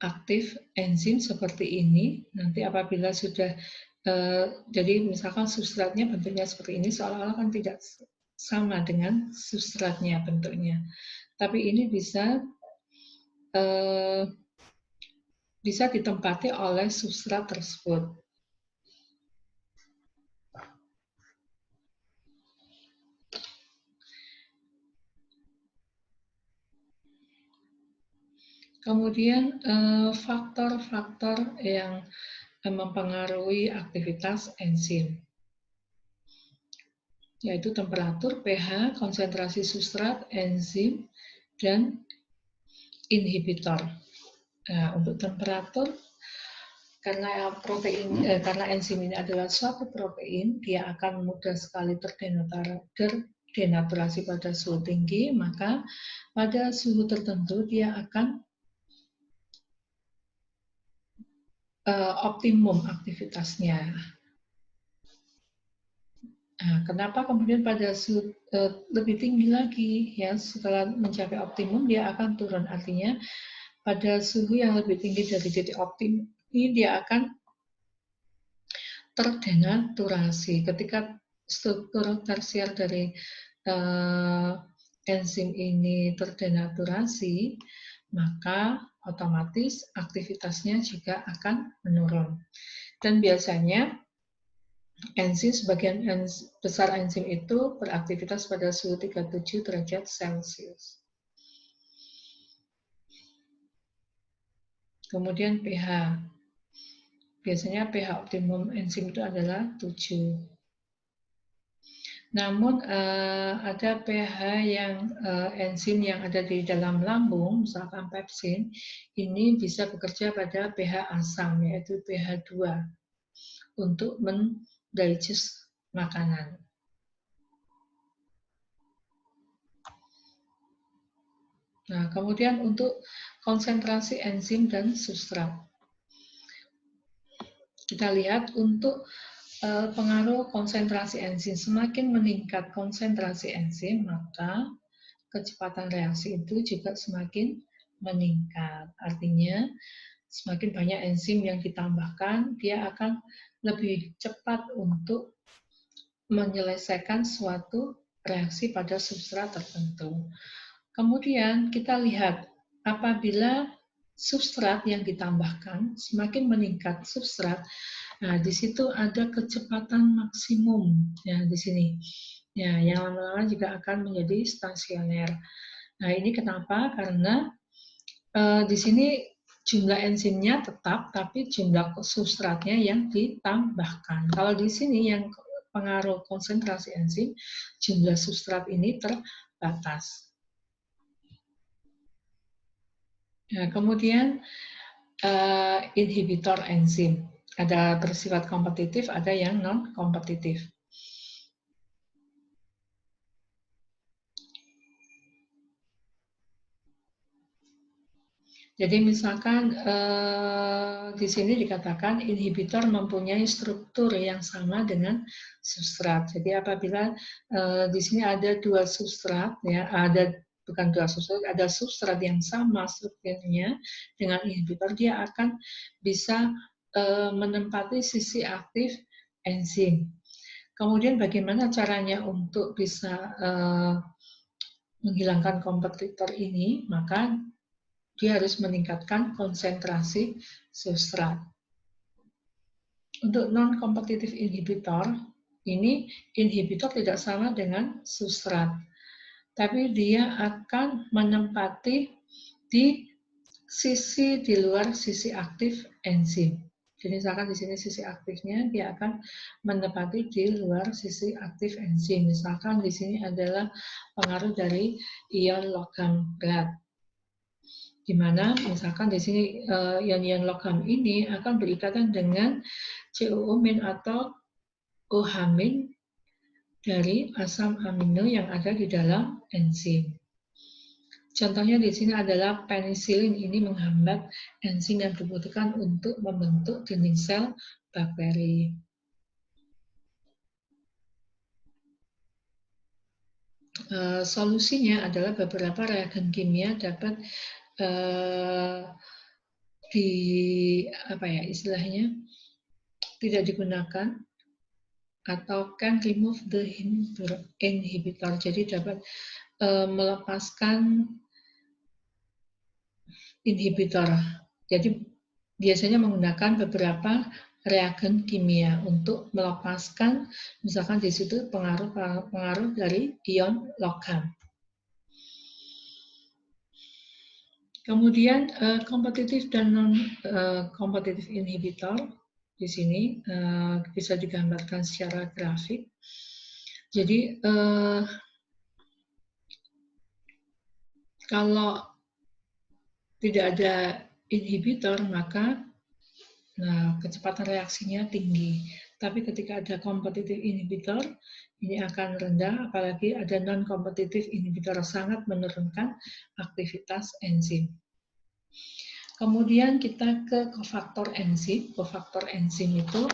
Speaker 1: aktif enzim seperti ini. Nanti apabila sudah jadi misalkan substratnya bentuknya seperti ini, seolah-olah kan tidak sama dengan substratnya bentuknya. Tapi ini bisa ditempati oleh substrat tersebut. Kemudian faktor-faktor yang mempengaruhi aktivitas enzim, yaitu temperatur, pH, konsentrasi substrat, enzim, dan inhibitor. Nah, untuk temperatur, karena enzim ini adalah suatu protein, dia akan mudah sekali terdenaturasi pada suhu tinggi, maka pada suhu tertentu dia akan optimum aktivitasnya. Nah, kenapa kemudian pada suhu lebih tinggi lagi, ya setelah mencapai optimum dia akan turun, artinya pada suhu yang lebih tinggi dari titik optimum ini dia akan terdenaturasi. Ketika struktur tersier dari enzim ini terdenaturasi, maka otomatis aktivitasnya juga akan menurun. Dan biasanya sebagian besar enzim itu beraktivitas pada suhu 37 derajat Celcius. Kemudian pH. Biasanya pH optimum enzim itu adalah 7. Namun ada pH yang enzim yang ada di dalam lambung, misalkan pepsin, ini bisa bekerja pada pH asam, yaitu pH 2 untuk mendigest makanan. Nah, kemudian untuk konsentrasi enzim dan substrat. Kita lihat untuk pengaruh konsentrasi enzim. Semakin meningkat konsentrasi enzim, maka kecepatan reaksi itu juga semakin meningkat. Artinya, semakin banyak enzim yang ditambahkan, dia akan lebih cepat untuk menyelesaikan suatu reaksi pada substrat tertentu. Kemudian kita lihat apabila substrat yang ditambahkan semakin meningkat substrat, nah di situ ada kecepatan maksimum ya di sini. Ya, yang lama-lama juga akan menjadi stasioner. Nah, ini kenapa? Karena di sini jumlah enzimnya tetap, tapi jumlah substratnya yang ditambahkan. Kalau di sini yang pengaruh konsentrasi enzim, jumlah substrat ini terbatas. Nah, kemudian inhibitor enzim. Ada bersifat kompetitif, ada yang non-kompetitif. Jadi misalkan di sini dikatakan inhibitor mempunyai struktur yang sama dengan substrat. Jadi apabila di sini ada dua substrat, ya ada substrat yang sama strukturnya dengan inhibitor, dia akan bisa menempati sisi aktif enzim. Kemudian bagaimana caranya untuk bisa menghilangkan kompetitor ini? Maka dia harus meningkatkan konsentrasi substrat. Untuk non-kompetitif inhibitor, ini inhibitor tidak sama dengan substrat, tapi dia akan menempati di luar sisi aktif enzim. Jadi misalkan di sini sisi aktifnya dia akan menempati di luar sisi aktif enzim. Misalkan di sini adalah pengaruh dari ion logam berat, di mana misalkan di sini ion-ion logam ini akan berikatan dengan COO- atau OH- dari asam amino yang ada di dalam enzim. Contohnya di sini adalah penisilin ini menghambat enzim yang dibutuhkan untuk membentuk dinding sel bakteri. Solusinya adalah beberapa reagen kimia dapat istilahnya tidak digunakan atau can remove the inhibitor. Jadi dapat melepaskan inhibitor. Jadi biasanya menggunakan beberapa reagen kimia untuk melepaskan, misalkan di situ pengaruh dari ion logam. Kemudian kompetitif dan non kompetitif inhibitor di sini bisa digambarkan secara grafik. Jadi kalau tidak ada inhibitor, maka kecepatan reaksinya tinggi. Tapi ketika ada kompetitif inhibitor, ini akan rendah, apalagi ada non-kompetitif inhibitor sangat menurunkan aktivitas enzim. Kemudian kita ke kofaktor enzim. Kofaktor enzim itu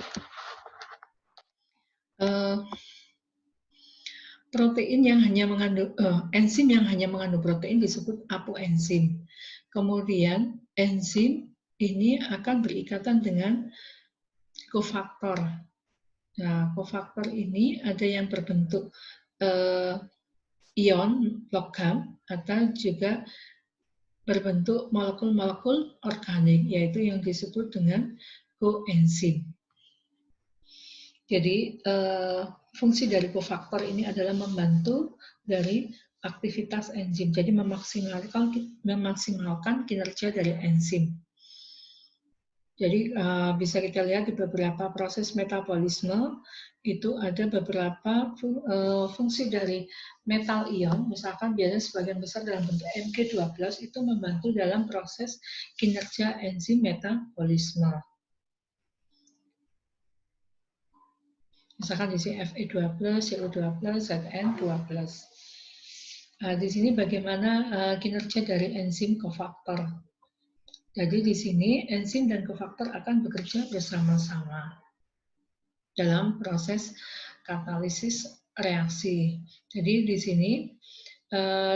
Speaker 1: protein yang hanya mengandung enzim yang hanya mengandung protein disebut apoenzim. Kemudian enzim ini akan berikatan dengan kofaktor. Nah, kofaktor ini ada yang berbentuk ion logam atau juga berbentuk molekul-molekul organik, yaitu yang disebut dengan koenzim. Jadi fungsi dari kofaktor ini adalah membantu dari aktivitas enzim, jadi memaksimalkan kinerja dari enzim. Jadi bisa kita lihat di beberapa proses metabolisme itu ada beberapa fungsi dari metal ion, misalkan biasanya sebagian besar dalam bentuk Mg12 itu membantu dalam proses kinerja enzim metabolisme. Misalkan di sini Fe12, Cu12, Zn12. Nah, di sini bagaimana kinerja dari enzim kofaktor. Jadi di sini enzim dan kofaktor akan bekerja bersama-sama dalam proses katalisis reaksi. Jadi di sini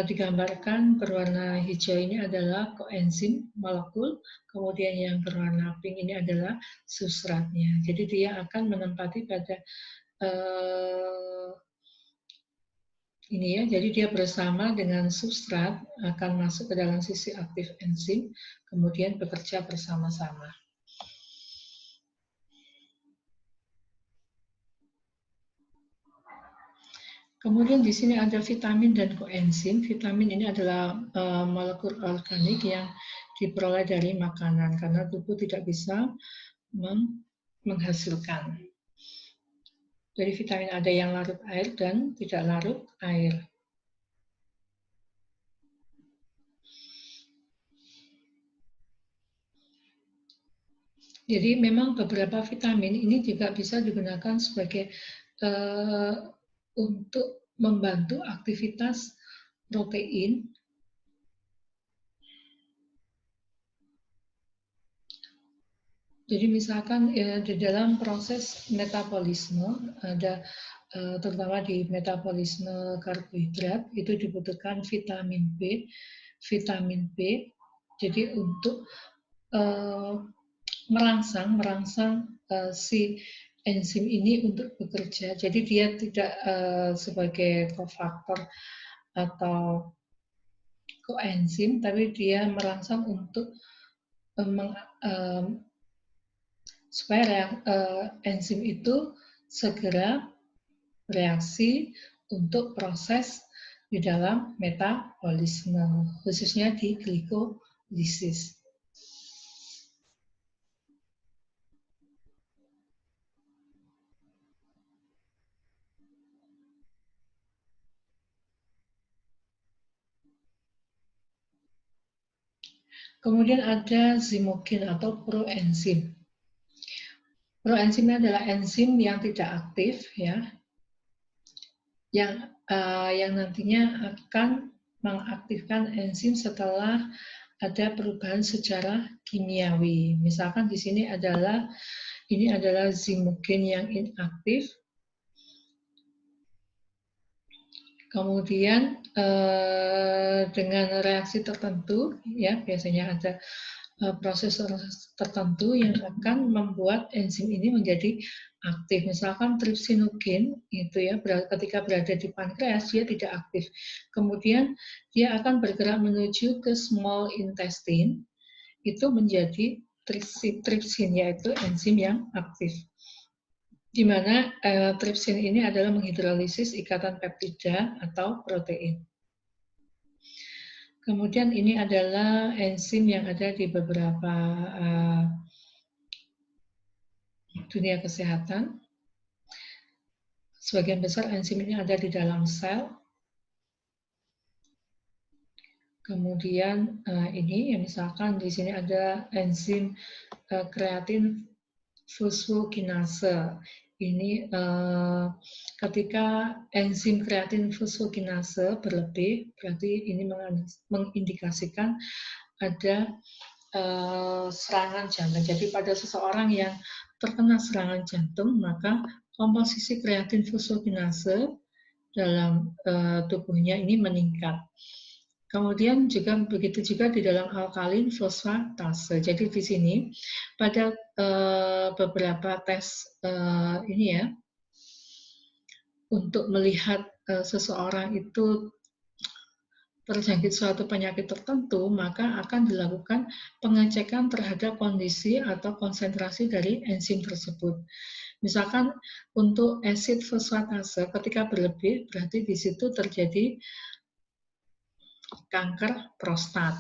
Speaker 1: digambarkan berwarna hijau ini adalah koenzim molekul, kemudian yang berwarna pink ini adalah substratnya. Jadi dia akan menempati pada ini ya, jadi dia bersama dengan substrat akan masuk ke dalam sisi aktif enzim, kemudian bekerja bersama-sama. Kemudian di sini ada vitamin dan koenzim. Vitamin ini adalah molekul organik yang diperoleh dari makanan karena tubuh tidak bisa menghasilkan. Jadi vitamin ada yang larut air dan tidak larut air. Jadi memang beberapa vitamin ini juga bisa digunakan sebagai untuk membantu aktivitas protein. Jadi misalkan di dalam proses metabolisme ada terutama di metabolisme karbohidrat itu dibutuhkan vitamin B. Vitamin B jadi untuk merangsang si enzim ini untuk bekerja. Jadi dia tidak sebagai kofaktor atau koenzim, tapi dia merangsang untuk supaya enzim itu segera bereaksi untuk proses di dalam metabolisme, khususnya di glikolisis. Kemudian ada zimokin atau proenzim. Proenzim adalah enzim yang tidak aktif, ya, yang nantinya akan mengaktifkan enzim setelah ada perubahan secara kimiawi. Misalkan di sini ini adalah zimokin yang inaktif. Kemudian dengan reaksi tertentu, ya, biasanya ada proses tertentu yang akan membuat enzim ini menjadi aktif. Misalkan trypsinogen itu, ya, ketika berada di pankreas dia tidak aktif. Kemudian dia akan bergerak menuju ke small intestine, itu menjadi trypsin, yaitu enzim yang aktif. Di mana trypsin ini adalah menghidrolisis ikatan peptida atau protein. Kemudian ini adalah enzim yang ada di beberapa dunia kesehatan. Sebagian besar enzim ini ada di dalam sel. Kemudian ini, ya, misalkan di sini ada enzim kreatin fosfokinase. Ini ketika enzim kreatin fosfokinase berlebih, berarti ini mengindikasikan ada serangan jantung. Jadi pada seseorang yang terkena serangan jantung, maka komposisi kreatin fosfokinase dalam tubuhnya ini meningkat. Kemudian begitu juga di dalam alkalin fosfatase. Jadi di sini pada beberapa tes ini, ya, untuk melihat seseorang itu terjangkit suatu penyakit tertentu, maka akan dilakukan pengecekan terhadap kondisi atau konsentrasi dari enzim tersebut. Misalkan untuk asid fosfatase ketika berlebih, berarti di situ terjadi kanker prostat.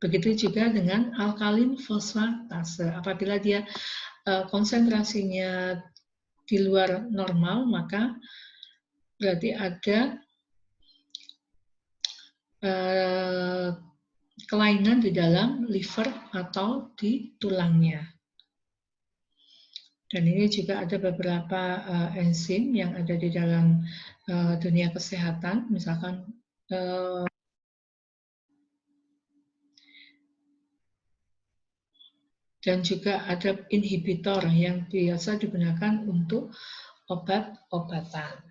Speaker 1: Begitu juga dengan alkalin fosfatase. Apabila dia konsentrasinya di luar normal, maka berarti ada kelainan di dalam liver atau di tulangnya. Dan ini juga ada beberapa enzim yang ada di dalam dunia kesehatan, misalkan dan juga ada inhibitor yang biasa digunakan untuk obat-obatan.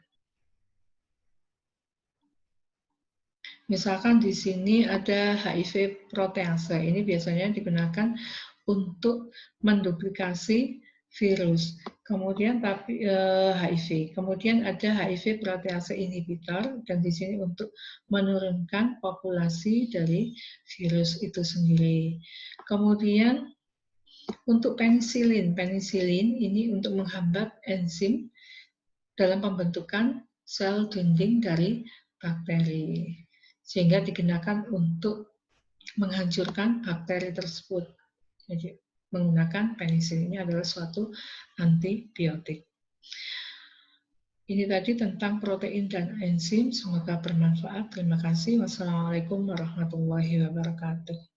Speaker 1: Misalkan di sini ada HIV protease. Ini biasanya digunakan untuk menduplikasi virus. Kemudian HIV. Kemudian ada HIV protease inhibitor, dan di sini untuk menurunkan populasi dari virus itu sendiri. Kemudian untuk penisilin ini untuk menghambat enzim dalam pembentukan sel dinding dari bakteri, sehingga digunakan untuk menghancurkan bakteri tersebut. Jadi menggunakan penisilin ini adalah suatu antibiotik. Ini tadi tentang protein dan enzim, semoga bermanfaat. Terima kasih. Wassalamualaikum warahmatullahi wabarakatuh.